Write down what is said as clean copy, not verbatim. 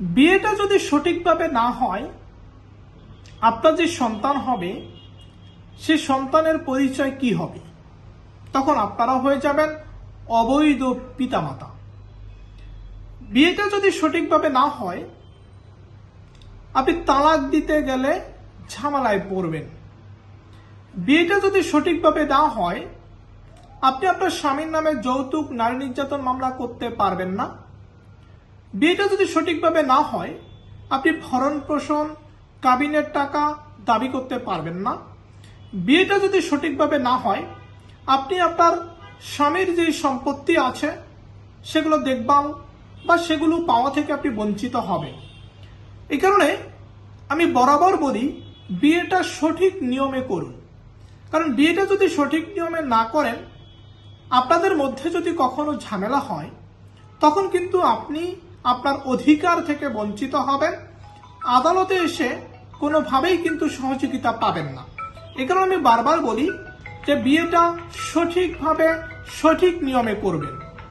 বিয়েটা যদি সঠিকভাবে না হয়, আপনার যে সন্তান হবে সে সন্তানের পরিচয় কি হবে? তখন আপনারা হয়ে যাবেন অবৈধ পিতামাতা। বিয়েটা যদি সঠিকভাবে না হয়, আপনি তালাক দিতে গেলে ঝামেলায় পড়বেন। বিয়েটা যদি সঠিকভাবে না হয়, আপনি আপনার স্বামীর নামে যৌতুক নারী নির্যাতন মামলা করতে পারবেন না। বিয়েটা যদি সঠিকভাবে না হয়, আপনি ভরণ পোষণ কাবিনের টাকা দাবি করতে পারবেন না। বিয়েটা যদি সঠিকভাবে না হয়, আপনি আপনার স্বামীর যে সম্পত্তি আছে সেগুলো দেখভাল বা সেগুলো পাওয়া থেকে আপনি বঞ্চিত হবেন। এই কারণে আমি বরাবর বলি, বিয়েটা সঠিক নিয়মে করুন। কারণ বিয়েটা যদি সঠিক নিয়মে না করেন, আপনাদের মধ্যে যদি কখনো ঝামেলা হয়, তখন কিন্তু আপনি আপনার অধিকার থেকে বঞ্চিত হবেন। আদালতে এসে কোনোভাবেই কিন্তু সহযোগিতা পাবেন না। এ কারণে আমি বারবার বলি যে বিয়েটা সঠিকভাবে সঠিক নিয়মে করবেন।